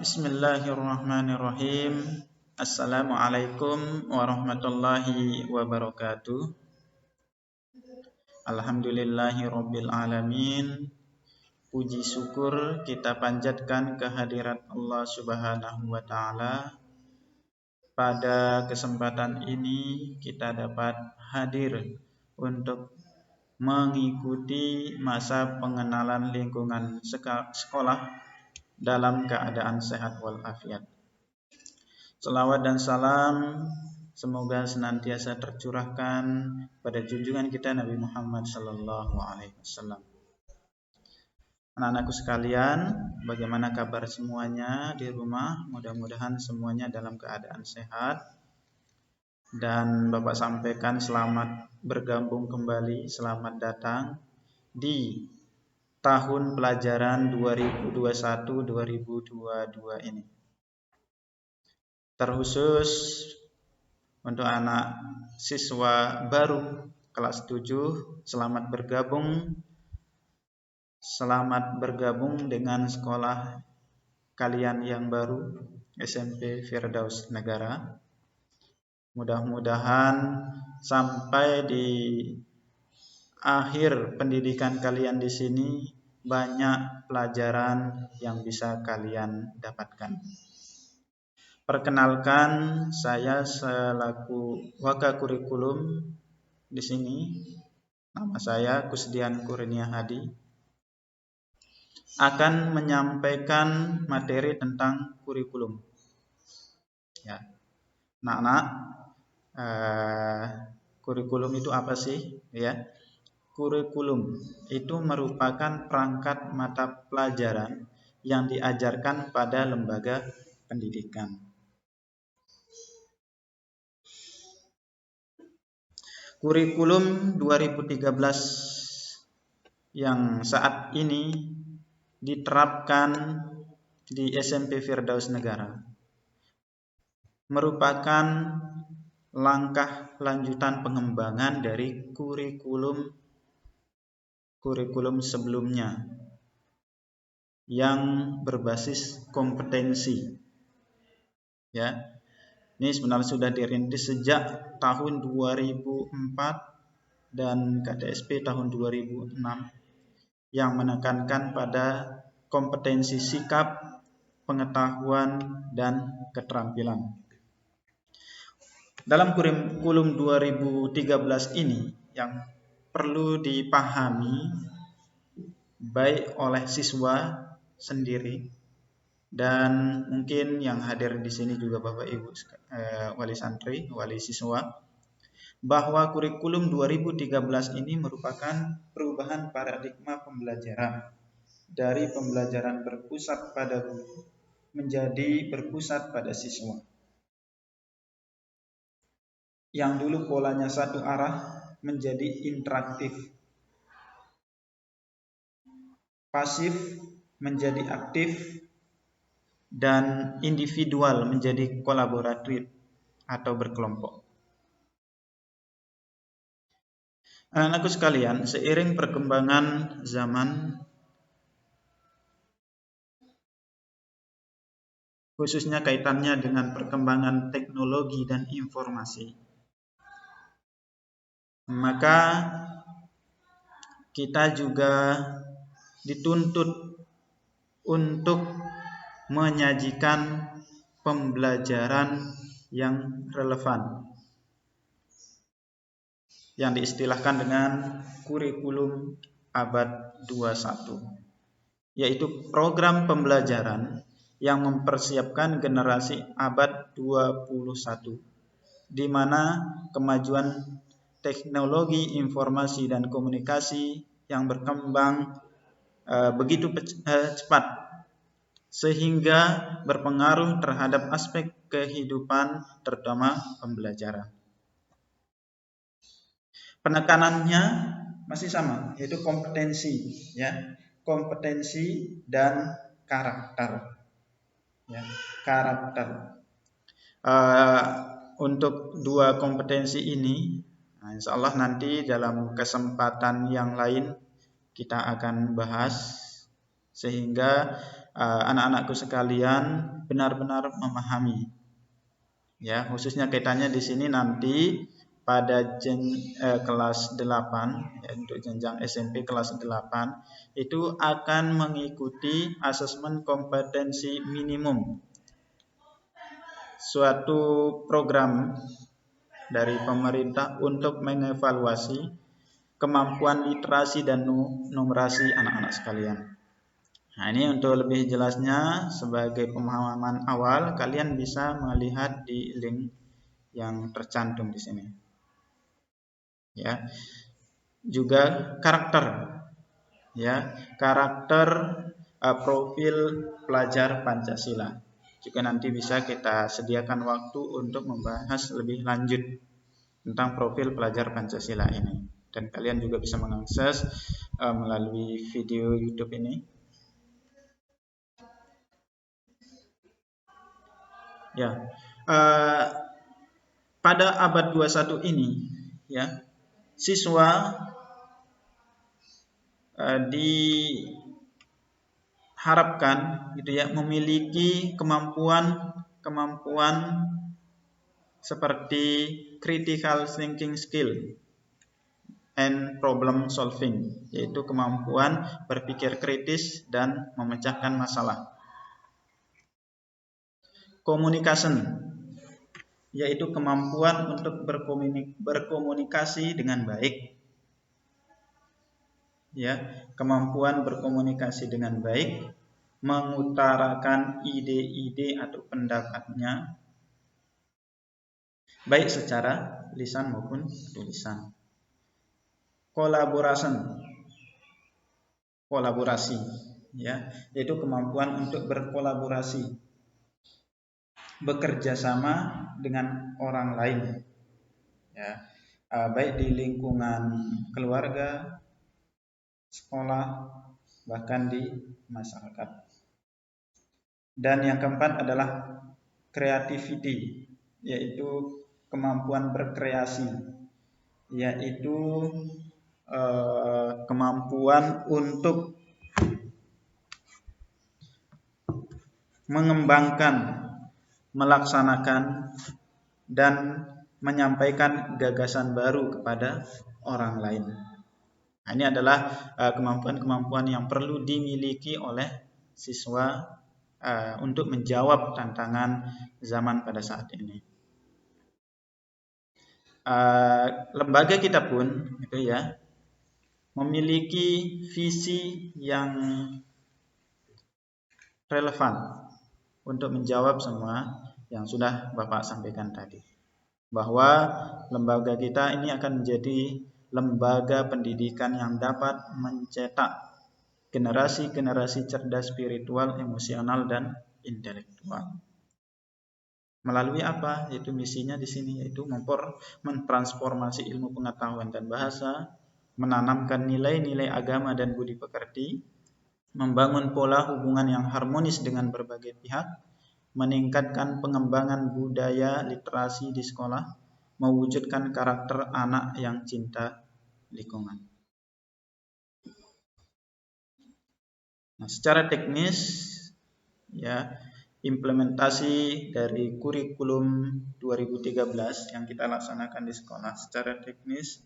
Bismillahirrahmanirrahim. Assalamualaikum warahmatullahi wabarakatuh. Alhamdulillahirabbil alamin. Puji syukur kita panjatkan kehadirat Allah Subhanahu wa taala. Pada kesempatan ini kita dapat hadir untuk mengikuti masa pengenalan lingkungan sekolah dalam keadaan sehat walafiat. Selawat dan salam semoga senantiasa tercurahkan pada junjungan kita Nabi Muhammad sallallahu alaihi wasallam. Anak-anakku sekalian, bagaimana kabar semuanya di rumah? Mudah-mudahan semuanya dalam keadaan sehat. Dan Bapak sampaikan selamat bergabung kembali, selamat datang di tahun pelajaran 2021-2022 ini. Terkhusus untuk anak siswa baru kelas 7, selamat bergabung dengan sekolah kalian yang baru, SMP Firdaus Negara. Mudah-mudahan sampai di akhir pendidikan kalian di sini banyak pelajaran yang bisa kalian dapatkan. Perkenalkan, saya selaku Wakakurikulum di sini. Nama saya Kusdian Kurnia Hadi. Akan menyampaikan materi tentang kurikulum. Ya, anak-anak, kurikulum itu apa sih? Ya. Kurikulum itu merupakan perangkat mata pelajaran yang diajarkan pada lembaga pendidikan. Kurikulum 2013 yang saat ini diterapkan di SMP Firdaus Negara merupakan langkah lanjutan pengembangan dari kurikulum sebelumnya yang berbasis kompetensi. Ya. Ini sebenarnya sudah dirintis sejak tahun 2004 dan KTSP tahun 2006 yang menekankan pada kompetensi sikap, pengetahuan dan keterampilan. Dalam kurikulum 2013 ini yang perlu dipahami baik oleh siswa sendiri dan mungkin yang hadir di sini juga Bapak Ibu wali santri, wali siswa, bahwa kurikulum 2013 ini merupakan perubahan paradigma pembelajaran dari pembelajaran berpusat pada guru menjadi berpusat pada siswa. Yang dulu polanya satu arah menjadi interaktif, pasif menjadi aktif, dan individual menjadi kolaboratif atau berkelompok. Anak-anakku sekalian, seiring perkembangan zaman, khususnya kaitannya dengan perkembangan teknologi dan informasi, maka kita juga dituntut untuk menyajikan pembelajaran yang relevan yang diistilahkan dengan kurikulum abad 21, yaitu program pembelajaran yang mempersiapkan generasi abad 21 di mana kemajuan teknologi informasi dan komunikasi yang berkembang begitu cepat sehingga berpengaruh terhadap aspek kehidupan terutama pembelajaran. Penekanannya masih sama, yaitu kompetensi, ya, kompetensi dan karakter, ya, karakter. Untuk dua kompetensi ini, insya Allah nanti dalam kesempatan yang lain kita akan bahas sehingga anak-anakku sekalian benar-benar memahami. Ya, khususnya kaitannya di sini nanti pada kelas 8 ya, untuk jenjang SMP kelas 8 itu akan mengikuti asesmen kompetensi minimum, suatu program dari pemerintah untuk mengevaluasi kemampuan literasi dan numerasi anak-anak sekalian. Nah, ini untuk lebih jelasnya sebagai pemahaman awal, kalian bisa melihat di link yang tercantum di sini. Ya. Juga karakter. Ya, karakter profil pelajar Pancasila. Juga nanti bisa kita sediakan waktu untuk membahas lebih lanjut tentang profil pelajar Pancasila ini. Dan kalian juga bisa mengakses melalui video YouTube ini. Ya, pada abad 21 ini, ya, siswa diharapkan, gitu ya, memiliki kemampuan seperti critical thinking skill and problem solving, yaitu kemampuan berpikir kritis dan memecahkan masalah. Communication, yaitu kemampuan untuk berkomunikasi dengan baik. Ya, kemampuan berkomunikasi dengan baik, mengutarakan ide-ide atau pendapatnya baik secara lisan maupun tulisan. Kolaborasi, ya, yaitu kemampuan untuk berkolaborasi, bekerja sama dengan orang lain, ya, baik di lingkungan keluarga, sekolah, bahkan di masyarakat. Dan yang keempat adalah creativity, yaitu kemampuan berkreasi, yaitu kemampuan untuk mengembangkan, melaksanakan, dan menyampaikan gagasan baru kepada orang lain. Nah, ini adalah kemampuan-kemampuan yang perlu dimiliki oleh siswa untuk menjawab tantangan zaman pada saat ini. Lembaga kita pun, gitu ya, memiliki visi yang relevan untuk menjawab semua yang sudah Bapak sampaikan tadi, bahwa lembaga kita ini akan menjadi lembaga pendidikan yang dapat mencetak generasi-generasi cerdas spiritual, emosional, dan intelektual. Melalui apa? Yaitu misinya di sini, yaitu mentransformasi ilmu pengetahuan dan bahasa, menanamkan nilai-nilai agama dan budi pekerti, membangun pola hubungan yang harmonis dengan berbagai pihak, meningkatkan pengembangan budaya literasi di sekolah, mewujudkan karakter anak yang cinta lingkungan. Nah, secara teknis, ya, implementasi dari kurikulum 2013 yang kita laksanakan di sekolah secara teknis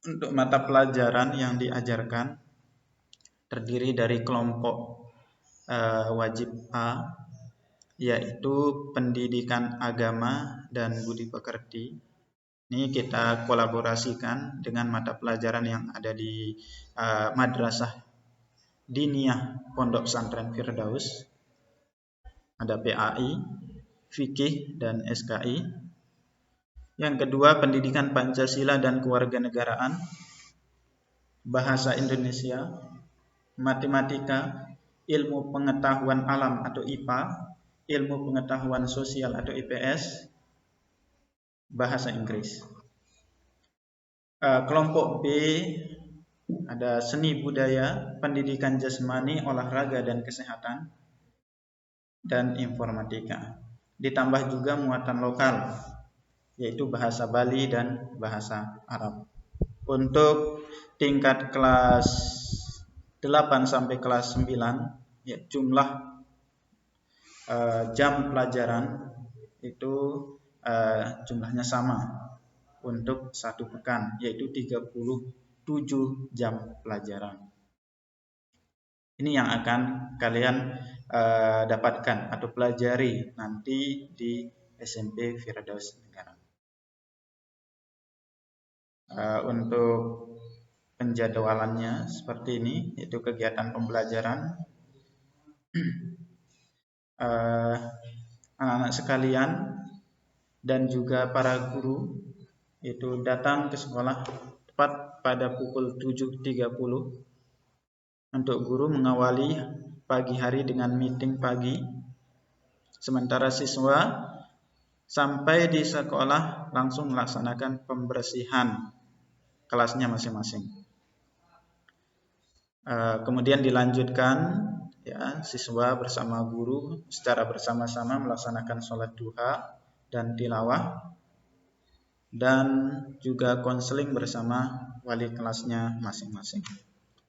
untuk mata pelajaran yang diajarkan terdiri dari kelompok wajib A, yaitu pendidikan agama dan budi pekerti. Ini kita kolaborasikan dengan mata pelajaran yang ada di Madrasah Diniyah Pondok Pesantren Firdaus. Ada PAI, fikih, dan SKI. Yang kedua, pendidikan Pancasila dan kewarganegaraan, bahasa Indonesia, matematika, ilmu pengetahuan alam atau IPA, ilmu pengetahuan sosial atau IPS, bahasa Inggris. Kelompok B ada seni budaya, pendidikan jasmani, olahraga dan kesehatan, dan informatika. Ditambah juga muatan lokal, yaitu bahasa Bali dan bahasa Arab. Untuk tingkat kelas 8 sampai kelas 9, ya, jumlah jam pelajaran itu jumlahnya sama untuk satu pekan, yaitu 37 jam pelajaran. Ini yang akan kalian dapatkan atau pelajari nanti di SMP Firdaus Negara. Untuk penjadwalannya seperti ini, yaitu kegiatan pembelajaran. Anak-anak sekalian dan juga para guru itu datang ke sekolah tepat pada pukul 7.30 untuk guru mengawali pagi hari dengan meeting pagi, sementara siswa sampai di sekolah langsung melaksanakan pembersihan kelasnya masing-masing. Kemudian dilanjutkan, ya, siswa bersama guru secara bersama-sama melaksanakan sholat duha dan tilawah, dan juga konseling bersama wali kelasnya masing-masing.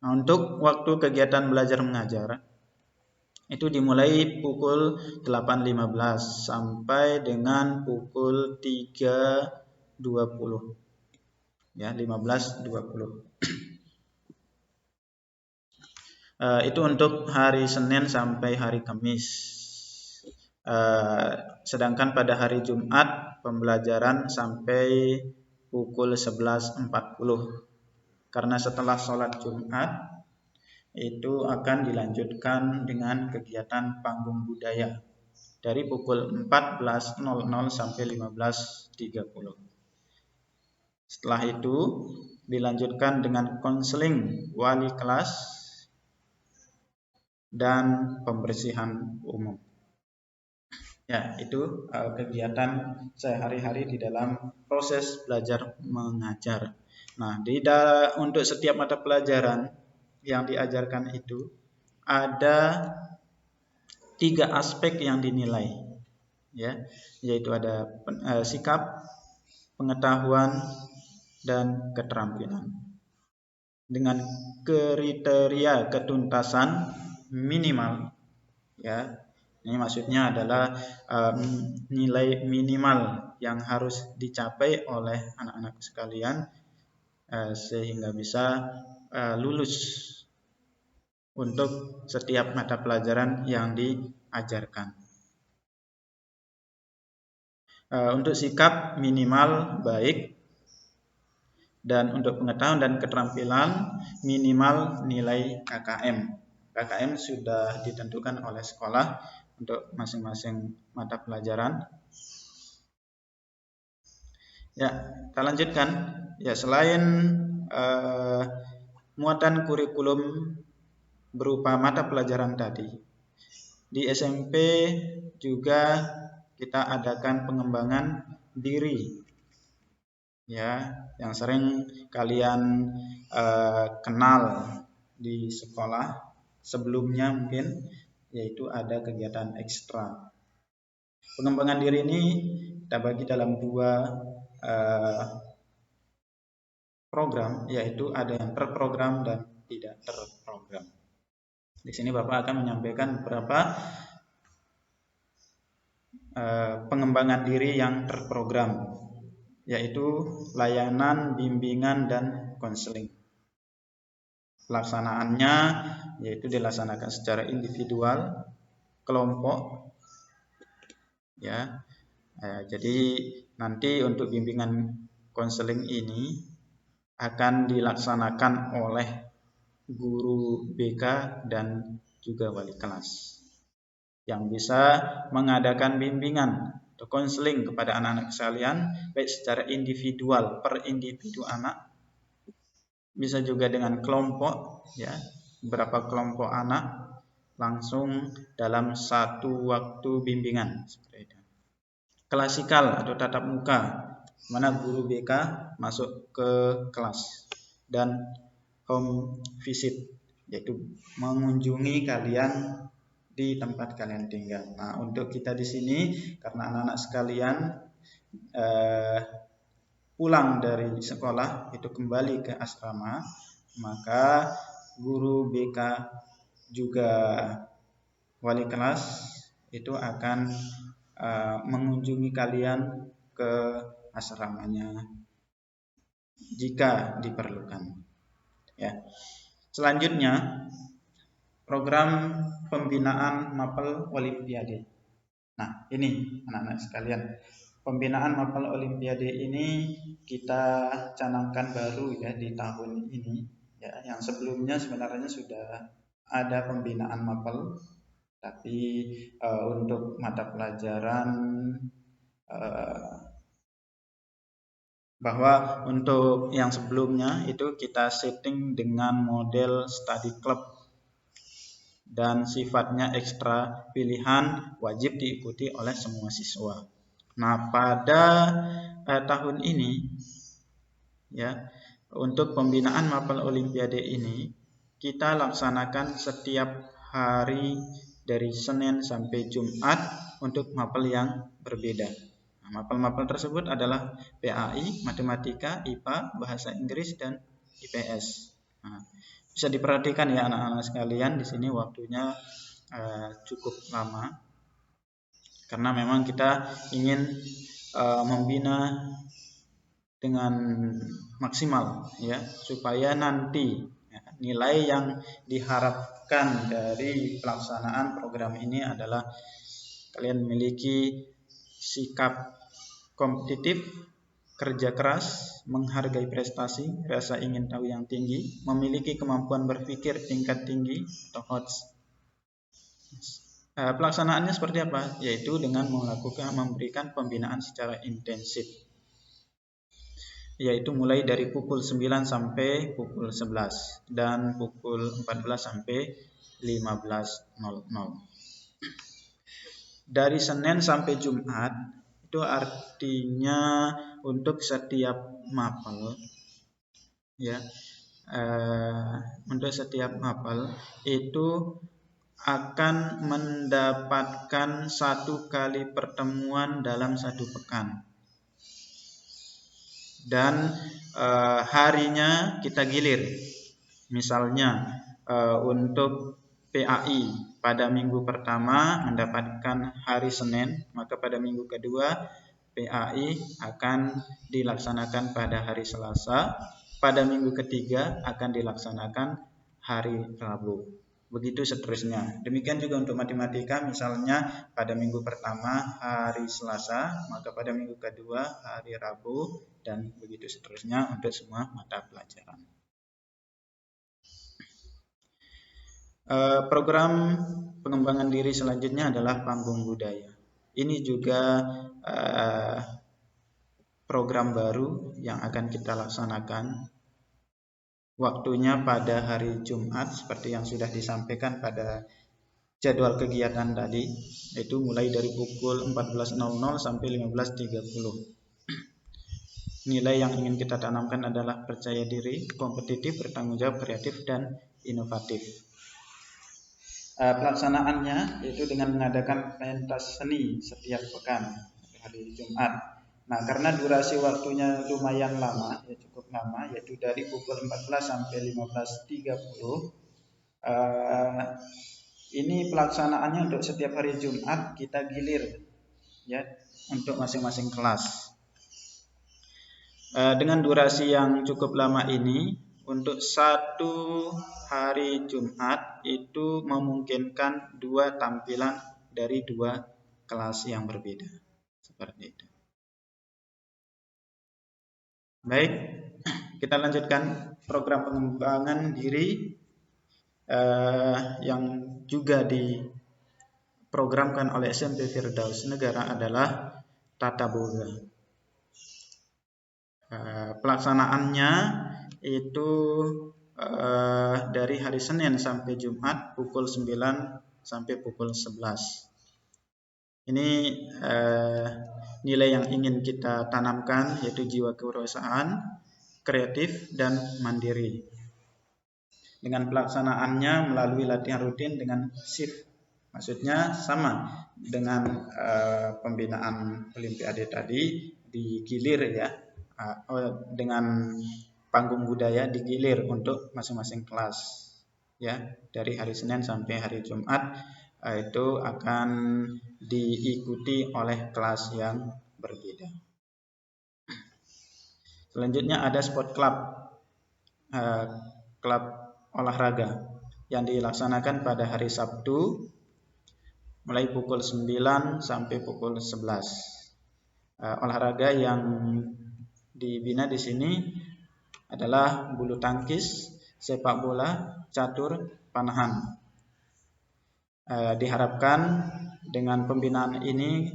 Nah, untuk waktu kegiatan belajar mengajar itu dimulai pukul 8.15 sampai dengan pukul 3.20, ya, 15.20. Itu untuk hari Senin sampai hari Kamis. Sedangkan pada hari Jumat pembelajaran sampai pukul 11.40. Karena setelah sholat Jumat itu akan dilanjutkan dengan kegiatan panggung budaya dari pukul 14.00 sampai 15.30. Setelah itu dilanjutkan dengan konseling wali kelas dan pembersihan umum. Ya, itu kegiatan sehari-hari di dalam proses belajar mengajar. Nah, untuk setiap mata pelajaran yang diajarkan itu ada 3 aspek yang dinilai, ya, yaitu ada sikap, pengetahuan, dan keterampilan. Dengan kriteria ketuntasan minimal, ya, ini maksudnya adalah nilai minimal yang harus dicapai oleh anak-anak sekalian sehingga bisa lulus untuk setiap mata pelajaran yang diajarkan. Untuk sikap minimal baik, dan untuk pengetahuan dan keterampilan minimal nilai KKM. KKM sudah ditentukan oleh sekolah untuk masing-masing mata pelajaran. Ya, kita lanjutkan. Ya, selain muatan kurikulum berupa mata pelajaran tadi, di SMP juga kita adakan pengembangan diri, ya, yang sering kalian kenal di sekolah sebelumnya mungkin, yaitu ada kegiatan ekstra. Pengembangan diri ini kita bagi dalam 2 program, yaitu ada yang terprogram dan tidak terprogram. Di sini Bapak akan menyampaikan beberapa pengembangan diri yang terprogram, yaitu layanan, bimbingan, dan konseling. Pelaksanaannya yaitu dilaksanakan secara individual, kelompok, ya. Jadi nanti untuk bimbingan konseling ini akan dilaksanakan oleh guru BK dan juga wali kelas yang bisa mengadakan bimbingan atau konseling kepada anak-anak sekalian baik secara individual per individu anak, bisa juga dengan kelompok, ya, beberapa kelompok anak langsung dalam satu waktu bimbingan seperti itu. Klasikal atau tatap muka, mana guru BK masuk ke kelas, dan home visit, yaitu mengunjungi kalian di tempat kalian tinggal. Nah, untuk kita di sini karena anak-anak sekalian pulang dari sekolah itu kembali ke asrama, maka guru BK juga wali kelas itu akan mengunjungi kalian ke asramanya jika diperlukan. Ya. Selanjutnya, program pembinaan mapel Olimpiade. Nah, ini anak-anak sekalian, pembinaan mapel Olimpiade ini kita canangkan baru ya di tahun ini. Ya, yang sebelumnya sebenarnya sudah ada pembinaan mapel, tapi untuk mata pelajaran bahwa untuk yang sebelumnya itu kita setting dengan model study club dan sifatnya ekstra pilihan, wajib diikuti oleh semua siswa. Nah, pada tahun ini ya, untuk pembinaan mapel Olimpiade ini kita laksanakan setiap hari dari Senin sampai Jumat untuk mapel yang berbeda. Mapel-mapel tersebut adalah PAI, Matematika, IPA, Bahasa Inggris, dan IPS. Nah, bisa diperhatikan ya anak-anak sekalian, di sini waktunya cukup lama karena memang kita ingin membina dengan maksimal ya, supaya nanti ya, nilai yang diharapkan dari pelaksanaan program ini adalah kalian memiliki sikap kompetitif, kerja keras, menghargai prestasi, rasa ingin tahu yang tinggi, memiliki kemampuan berpikir tingkat tinggi atau HOTS. Pelaksanaannya seperti apa? Yaitu dengan memberikan pembinaan secara intensif, yaitu mulai dari pukul 9 sampai pukul 11 dan pukul 14 sampai 15.00. Dari Senin sampai Jumat, itu artinya untuk setiap mapel ya, untuk setiap mapel itu akan mendapatkan 1 kali pertemuan dalam 1 pekan, dan harinya kita gilir. Misalnya untuk PAI pada minggu pertama mendapatkan hari Senin, maka pada minggu kedua PAI akan dilaksanakan pada hari Selasa, pada minggu ketiga akan dilaksanakan hari Rabu. Begitu seterusnya. Demikian juga untuk matematika, misalnya pada minggu pertama hari Selasa, maka pada minggu kedua hari Rabu, dan begitu seterusnya untuk semua mata pelajaran. Program pengembangan diri selanjutnya adalah panggung budaya. Ini juga program baru yang akan kita laksanakan. Waktunya pada hari Jumat seperti yang sudah disampaikan pada jadwal kegiatan tadi, yaitu mulai dari pukul 14.00 sampai 15.30. Nilai yang ingin kita tanamkan adalah percaya diri, kompetitif, bertanggung jawab, kreatif, dan inovatif. Pelaksanaannya yaitu dengan mengadakan pentas seni setiap pekan hari Jumat. Nah, karena durasi waktunya lumayan lama, ya cukup lama, yaitu dari pukul 14 sampai 15.30. Ini pelaksanaannya untuk setiap hari Jumat kita gilir ya untuk masing-masing kelas. Dengan durasi yang cukup lama ini, untuk 1 hari Jumat itu memungkinkan 2 tampilan dari 2 kelas yang berbeda. Seperti itu. Baik, kita lanjutkan program pengembangan diri yang juga diprogramkan oleh SMP Firdaus Negara adalah tata boga. Pelaksanaannya itu dari hari Senin sampai Jumat pukul 9 sampai pukul 11. Ini nilai yang ingin kita tanamkan yaitu jiwa kewirausahaan, kreatif, dan mandiri. Dengan pelaksanaannya melalui latihan rutin dengan shift. Maksudnya sama dengan pembinaan Olimpiade tadi, digilir ya, dengan panggung budaya digilir untuk masing-masing kelas. ya, dari hari Senin sampai hari Jumat itu akan diikuti oleh kelas yang berbeda. Selanjutnya ada sport club, klub olahraga yang dilaksanakan pada hari Sabtu mulai pukul 9 sampai pukul 11. Olahraga yang dibina di sini adalah bulu tangkis, sepak bola, catur, panahan. Diharapkan dengan pembinaan ini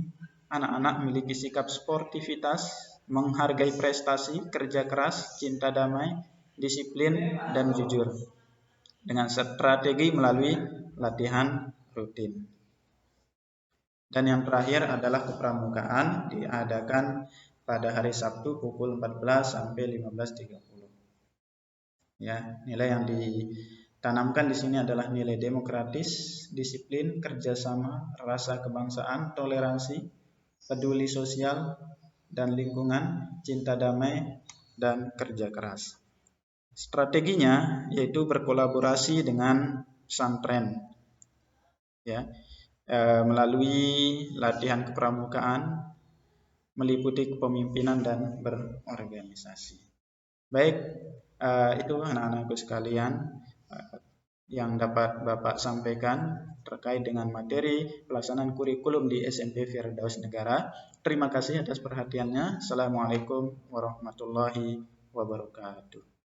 anak-anak memiliki sikap sportivitas, menghargai prestasi, kerja keras, cinta damai, disiplin, dan jujur dengan strategi melalui latihan rutin. Dan yang terakhir adalah kepramukaan, diadakan pada hari Sabtu pukul 14 sampai 15.30. Ya, nilai yang ditanamkan di sini adalah nilai demokratis, disiplin, kerjasama, rasa kebangsaan, toleransi, peduli sosial dan lingkungan, cinta damai, dan kerja keras. Strateginya yaitu berkolaborasi dengan pesantren, ya, melalui latihan kepramukaan, meliputi kepemimpinan dan berorganisasi. Baik, itu anak-anakku sekalian yang dapat Bapak sampaikan terkait dengan materi pelaksanaan kurikulum di SMP Firdaus Negara. Terima kasih atas perhatiannya. Assalamualaikum warahmatullahi wabarakatuh.